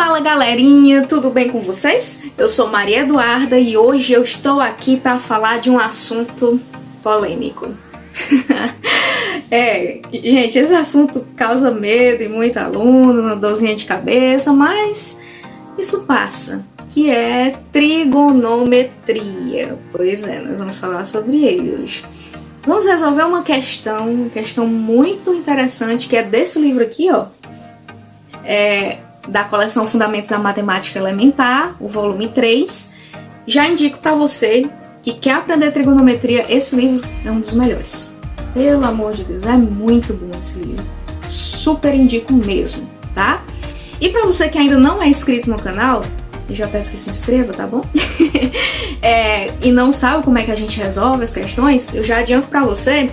Fala galerinha, tudo bem com vocês? Eu sou Maria Eduarda e hoje eu estou aqui para falar de um assunto polêmico. Gente, esse assunto causa medo em muito aluno, uma dorzinha de cabeça, mas isso passa, que é trigonometria. Pois é, nós vamos falar sobre ele hoje. Vamos resolver uma questão muito interessante, que é desse livro aqui, ó. Da coleção Fundamentos da Matemática Elementar, o volume 3. Já indico para você que quer aprender trigonometria, esse livro é um dos melhores. Pelo amor de Deus, é muito bom esse livro. Super indico mesmo, tá? E para você que ainda não é inscrito no canal, eu já peço que se inscreva, tá bom? E não sabe como é que a gente resolve as questões, eu já adianto para você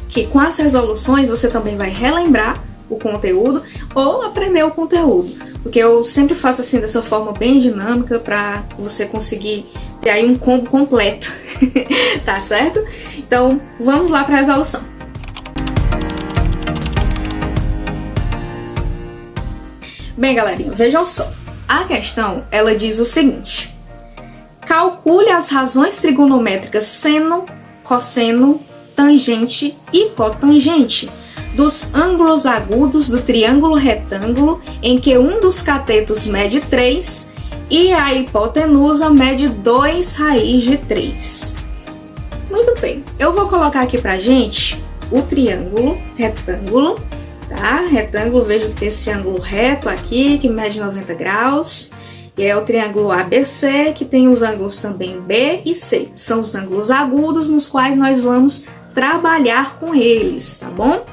que com as resoluções você também vai relembrar o conteúdo ou aprender o conteúdo, porque eu sempre faço assim dessa forma bem dinâmica para você conseguir ter aí um combo completo, tá certo? Então vamos lá para a resolução. Bem, galerinha, vejam só, a questão ela diz o seguinte: calcule as razões trigonométricas seno, cosseno, tangente e cotangente dos ângulos agudos do triângulo retângulo em que um dos catetos mede 3 e a hipotenusa mede 2 raiz de 3. Muito bem, eu vou colocar aqui pra gente o triângulo retângulo, tá? Retângulo, vejo que tem esse ângulo reto aqui que mede 90 graus. E é o triângulo ABC, que tem os ângulos também B e C. São os ângulos agudos nos quais nós vamos trabalhar com eles, tá bom?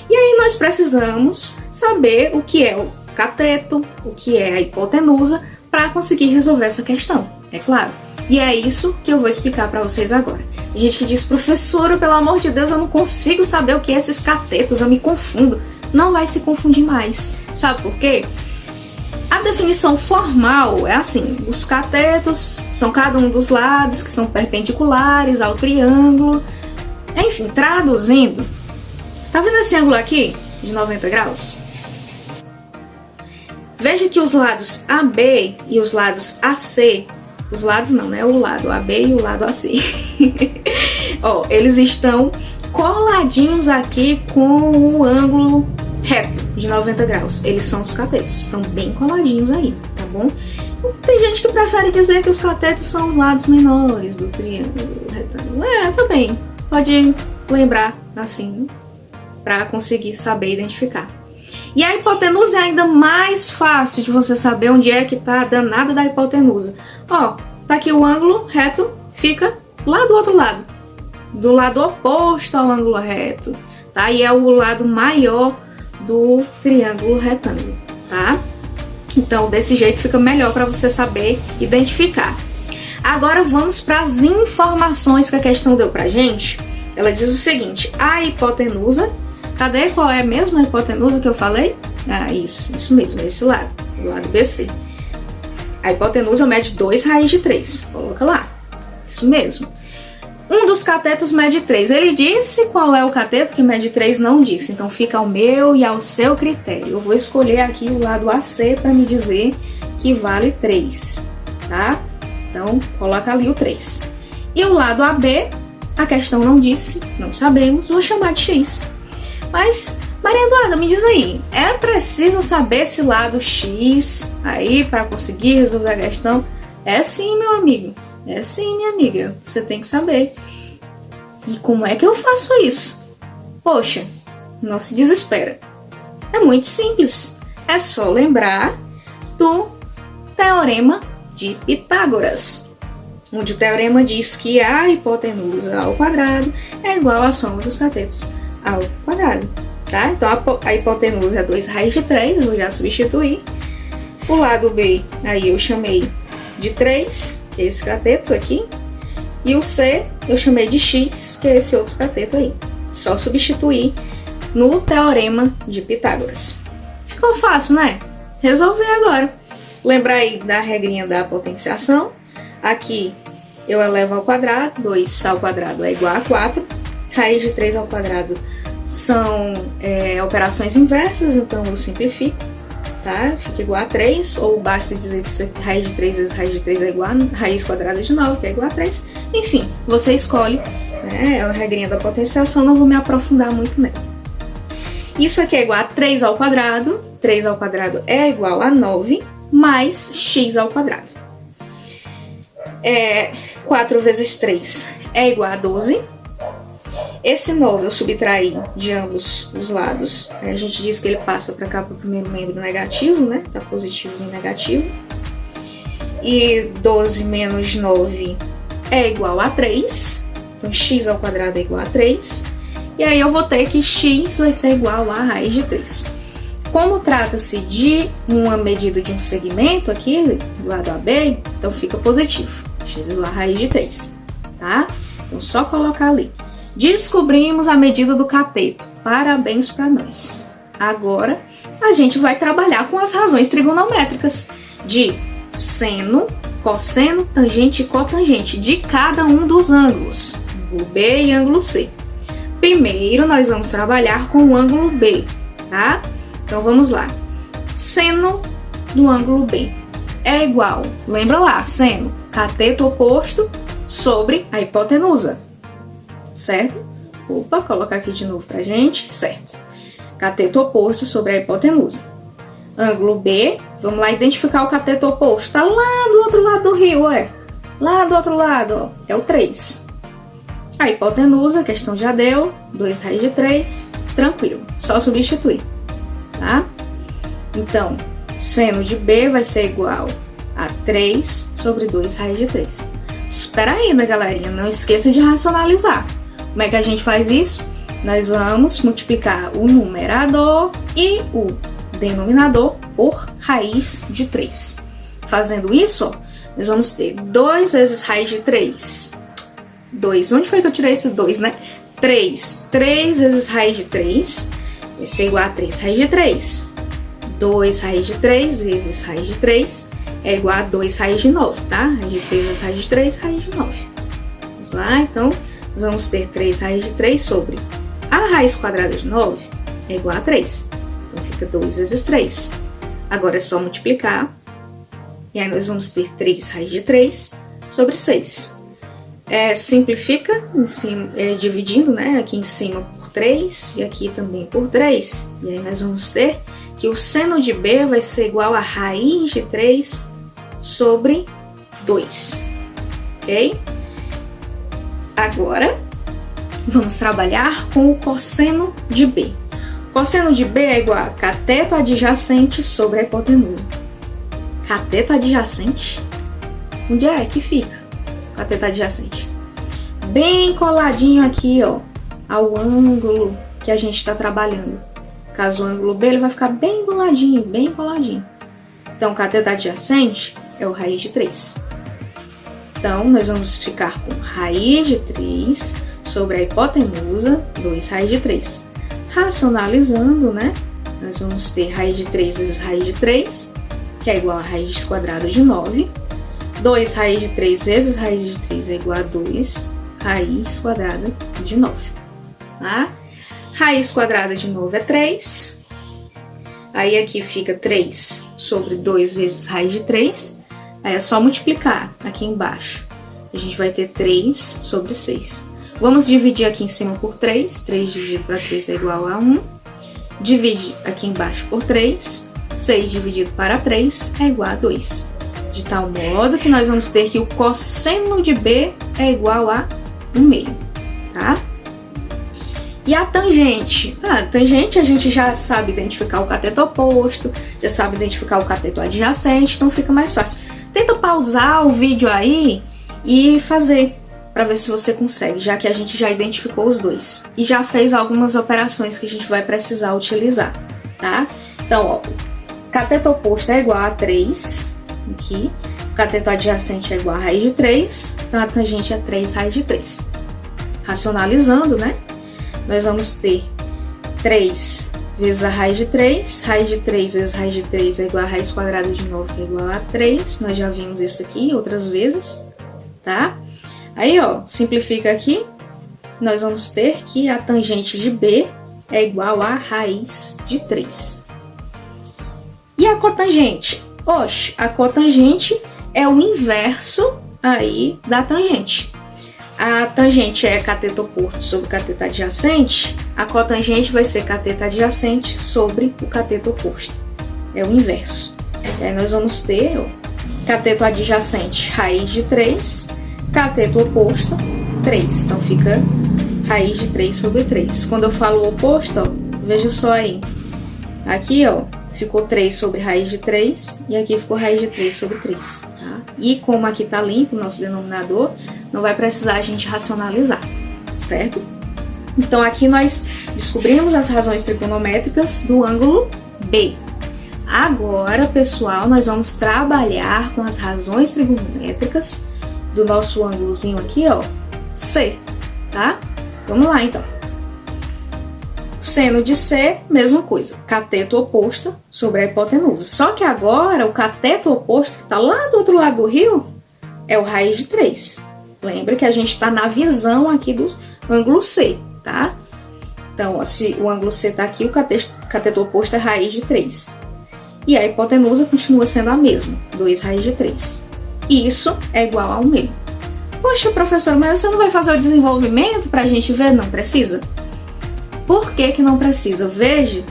E aí nós precisamos saber o que é o cateto, o que é a hipotenusa, para conseguir resolver essa questão, é claro. E é isso que eu vou explicar para vocês agora. Tem gente que diz: professora, pelo amor de Deus, eu não consigo saber o que é esses catetos, eu me confundo. Não vai se confundir mais. Sabe por quê? A definição formal é assim: os catetos são cada um dos lados que são perpendiculares ao triângulo. Enfim, traduzindo, tá vendo esse ângulo aqui de 90 graus? Veja que os lados AB e os lados AC, os lados não, né? O lado AB e o lado AC, ó, eles estão coladinhos aqui com o ângulo reto de 90 graus. Eles são os catetos, estão bem coladinhos aí, tá bom? Tem gente que prefere dizer que os catetos são os lados menores do triângulo retângulo. Também pode lembrar assim, para conseguir saber identificar. E a hipotenusa é ainda mais fácil de você saber onde é que tá a danada da hipotenusa. Ó, tá aqui o ângulo reto, fica lá do outro lado, do lado oposto ao ângulo reto, tá? E é o lado maior do triângulo retângulo, tá? Então, desse jeito fica melhor para você saber identificar. Agora vamos para as informações que a questão deu pra gente. Ela diz o seguinte: a hipotenusa, cadê? Qual é mesmo a hipotenusa que eu falei? Isso mesmo, esse lado, o lado BC. A hipotenusa mede 2 raiz de 3, coloca lá, isso mesmo. Um dos catetos mede 3, ele disse qual é o cateto que mede 3? Não disse, então fica ao meu e ao seu critério. Eu vou escolher aqui o lado AC para me dizer que vale 3, tá? Então, coloca ali o 3. E o lado AB, a questão não disse, não sabemos, vou chamar de X. Mas, Maria Eduarda, me diz aí, é preciso saber esse lado X aí para conseguir resolver a questão? É sim, meu amigo. É sim, minha amiga. Você tem que saber. E como é que eu faço isso? Poxa, não se desespera. É muito simples. É só lembrar do Teorema de Pitágoras, onde o teorema diz que a hipotenusa ao quadrado é igual à soma dos catetos ao quadrado, tá? Então a hipotenusa é 2 raiz de 3, vou já substituir. O lado B, aí eu chamei de 3, que é esse cateto aqui. E o C, eu chamei de X, que é esse outro cateto aí. Só substituir no Teorema de Pitágoras. Ficou fácil, né? Resolver agora. Lembrar aí da regrinha da potenciação. Aqui eu elevo ao quadrado, 2 ao quadrado é igual a 4. Raiz de 3 ao quadrado são operações inversas, então eu simplifico. tá? Fica igual a 3, ou basta dizer que raiz de 3 vezes raiz de 3 é igual a raiz quadrada de 9, que é igual a 3. Enfim, você escolhe, né? É a regrinha da potenciação, não vou me aprofundar muito nela. Isso aqui é igual a 3 ao quadrado. 3 ao quadrado é igual a 9, mais x ao quadrado. 4 vezes 3 é igual a 12. Esse 9 eu subtraí de ambos os lados. A gente diz que ele passa para cá para o primeiro membro negativo, né? Tá positivo e negativo. E 12 menos 9 é igual a 3. Então, x ao quadrado é igual a 3. E aí eu vou ter que x vai ser igual a raiz de 3. Como trata-se de uma medida de um segmento aqui, do lado AB, então fica positivo. X igual a raiz de 3, tá? Então, só colocar ali. Descobrimos a medida do cateto. Parabéns para nós. Agora, a gente vai trabalhar com as razões trigonométricas de seno, cosseno, tangente e cotangente de cada um dos ângulos, ângulo B e ângulo C. Primeiro, nós vamos trabalhar com o ângulo B, tá? Então, vamos lá. Seno do ângulo B é igual, lembra lá, seno, cateto oposto sobre a hipotenusa. Certo? Opa, colocar aqui de novo pra gente. Certo. Cateto oposto sobre a hipotenusa. Ângulo B, vamos lá identificar o cateto oposto. Tá lá do outro lado do rio, Lá do outro lado, ó. É o 3. A hipotenusa, questão já deu. 2 raiz de 3. Tranquilo. Só substituir. Tá? Então, seno de B vai ser igual a 3 sobre 2 raiz de 3. Espera aí, né, galerinha? Não esqueça de racionalizar. Como é que a gente faz isso? Nós vamos multiplicar o numerador e o denominador por raiz de 3. Fazendo isso, ó, nós vamos ter 2 vezes raiz de 3. 2. Onde foi que eu tirei esse 2, né? 3. 3 vezes raiz de 3 vai ser igual a 3 raiz de 3. 2 raiz de 3 vezes raiz de 3 é igual a 2 raiz de 9, tá? Raiz de 3 vezes raiz de 3, raiz de 9. Vamos lá, então, nós vamos ter 3 raiz de 3 sobre a raiz quadrada de 9 é igual a 3. Então, fica 2 vezes 3. Agora é só multiplicar. E aí, nós vamos ter 3 raiz de 3 sobre 6. Simplifica, em cima, dividindo, né? Aqui em cima por 3 e aqui também por 3. E aí, nós vamos ter que o seno de B vai ser igual a raiz de 3 sobre 2. Ok? Agora, vamos trabalhar com o cosseno de B. O cosseno de B é igual a cateto adjacente sobre a hipotenusa. Cateto adjacente? Onde é que fica? Cateto adjacente. Bem coladinho aqui, ó, ao ângulo que a gente está trabalhando. Caso o ângulo B, ele vai ficar bem do ladinho, bem coladinho. Então, o cateto adjacente é o raiz de 3. Então, nós vamos ficar com raiz de 3 sobre a hipotenusa, 2 raiz de 3. Racionalizando, né? Nós vamos ter raiz de 3 vezes raiz de 3, que é igual a raiz quadrada de 9. 2 raiz de 3 vezes raiz de 3 é igual a 2 raiz quadrada de 9. Tá? Raiz quadrada de 9 é 3. Aí aqui fica 3 sobre 2 vezes raiz de 3. Aí é só multiplicar aqui embaixo. A gente vai ter 3 sobre 6. Vamos dividir aqui em cima por 3. 3 dividido para 3 é igual a 1. Divide aqui embaixo por 3. 6 dividido para 3 é igual a 2. De tal modo que nós vamos ter que o cosseno de B é igual a 1/2. Tá? E a tangente? A tangente a gente já sabe identificar o cateto oposto, já sabe identificar o cateto adjacente, então fica mais fácil. Tenta pausar o vídeo aí e fazer, para ver se você consegue, já que a gente já identificou os dois. E já fez algumas operações que a gente vai precisar utilizar, tá? Então, ó, o cateto oposto é igual a 3, aqui. O cateto adjacente é igual a raiz de 3, então a tangente é 3 raiz de 3. Racionalizando, né? Nós vamos ter 3 vezes a raiz de 3 vezes raiz de 3 é igual a raiz quadrada de 9, que é igual a 3. Nós já vimos isso aqui outras vezes, tá? Aí, ó, simplifica aqui, nós vamos ter que a tangente de B é igual a raiz de 3. E a cotangente? Oxe, a cotangente é o inverso aí da tangente. A tangente é cateto oposto sobre o cateto adjacente, a cotangente vai ser cateto adjacente sobre o cateto oposto. É o inverso. E aí nós vamos ter ó, cateto adjacente, raiz de 3, cateto oposto, 3. Então fica raiz de 3 sobre 3. Quando eu falo o oposto, ó, veja só aí. Aqui, ó, ficou 3 sobre raiz de 3 e aqui ficou raiz de 3 sobre 3. Tá? E como aqui tá limpo o nosso denominador, não vai precisar a gente racionalizar, certo? Então aqui nós descobrimos as razões trigonométricas do ângulo B. Agora, pessoal, nós vamos trabalhar com as razões trigonométricas do nosso ângulozinho aqui, ó, C, tá? Vamos lá, então. Seno de C, mesma coisa, cateto oposto sobre a hipotenusa. Só que agora o cateto oposto, que está lá do outro lado do rio, é o raiz de 3. Lembra que a gente está na visão aqui do ângulo C, tá? Então, se o ângulo C está aqui, o cateto oposto é raiz de 3. E a hipotenusa continua sendo a mesma, 2 raiz de 3. Isso é igual ao meio. Poxa, professor, mas você não vai fazer o desenvolvimento para a gente ver? Não precisa? Por que que não precisa? Veja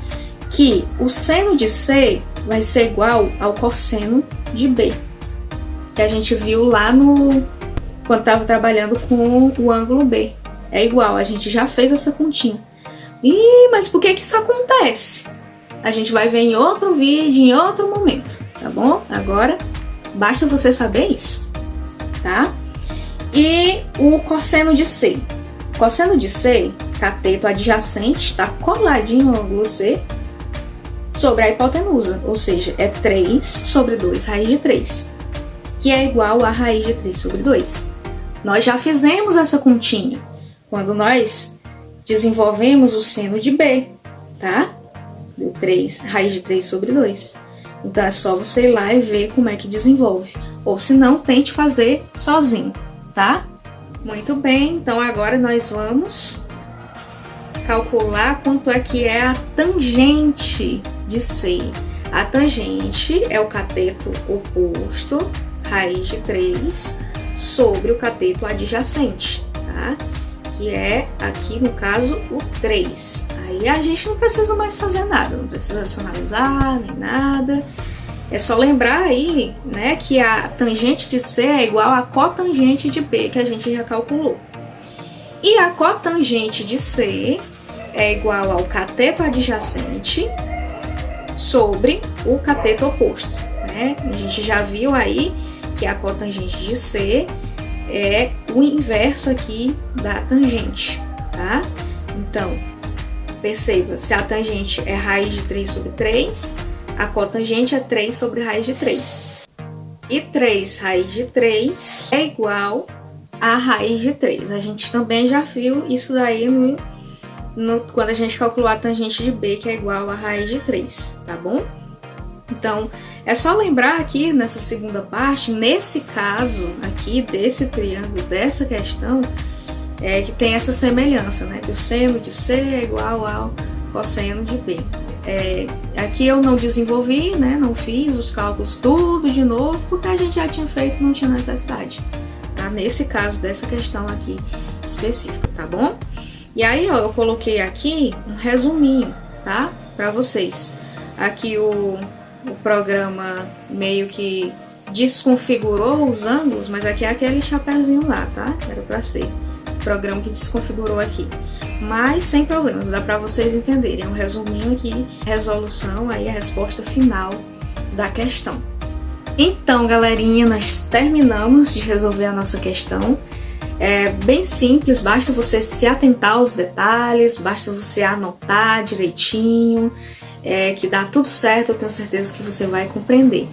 que o seno de C vai ser igual ao cosseno de B, que a gente viu lá quando estava trabalhando com o ângulo B. É igual, a gente já fez essa continha. Ih, mas por que que isso acontece? A gente vai ver em outro vídeo, em outro momento, tá bom? Agora, basta você saber isso, tá? E o cosseno de C. Cosseno de C, cateto adjacente, está coladinho no ângulo C sobre a hipotenusa, ou seja, é 3 sobre 2 raiz de 3, que é igual a raiz de 3 sobre 2. Nós já fizemos essa continha quando nós desenvolvemos o seno de B, tá? Deu 3, raiz de 3 sobre 2. Então é só você ir lá e ver como é que desenvolve. Ou se não, tente fazer sozinho, tá? Muito bem, então agora nós vamos calcular quanto é que é a tangente de C. A tangente é o cateto oposto, raiz de 3, sobre o cateto adjacente, tá? Que é, aqui no caso, o 3. Aí a gente não precisa mais fazer nada, não precisa racionalizar nem nada. É só lembrar aí, né, que a tangente de C é igual à cotangente de B, que a gente já calculou. E a cotangente de C é igual ao cateto adjacente sobre o cateto oposto, né? A gente já viu aí que a cotangente de C é o inverso aqui da tangente, tá? Então, perceba, se a tangente é raiz de 3 sobre 3, a cotangente é 3 sobre raiz de 3. E 3 raiz de 3 é igual a raiz de 3. A gente também já viu isso daí quando a gente calculou a tangente de B, que é igual a raiz de 3, tá bom? Então, é só lembrar aqui nessa segunda parte, nesse caso aqui, desse triângulo, dessa questão, que tem essa semelhança, né? Que o seno de C é igual ao cosseno de B. Aqui eu não desenvolvi, né? Não fiz os cálculos tudo de novo, porque a gente já tinha feito e não tinha necessidade, tá? Nesse caso dessa questão aqui específica, tá bom? E aí, ó, eu coloquei aqui um resuminho, tá? Pra vocês. Aqui o programa meio que desconfigurou os ângulos, mas aqui é aquele chapéuzinho lá, tá? Era pra ser o programa que desconfigurou aqui. Mas sem problemas, dá pra vocês entenderem. É um resuminho aqui, resolução, aí a resposta final da questão. Então, galerinha, nós terminamos de resolver a nossa questão. É bem simples, basta você se atentar aos detalhes, basta você anotar direitinho, que dá tudo certo, eu tenho certeza que você vai compreender.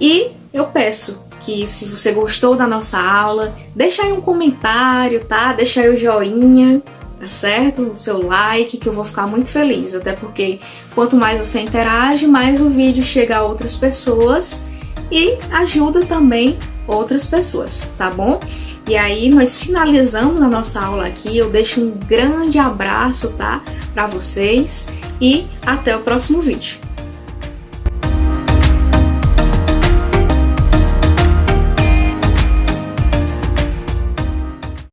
E eu peço que, se você gostou da nossa aula, deixa aí um comentário, tá? Deixa aí o joinha, tá certo? O seu like, que eu vou ficar muito feliz, até porque quanto mais você interage, mais o vídeo chega a outras pessoas e ajuda também outras pessoas, tá bom? E aí nós finalizamos a nossa aula aqui, eu deixo um grande abraço, tá? Pra vocês e até o próximo vídeo.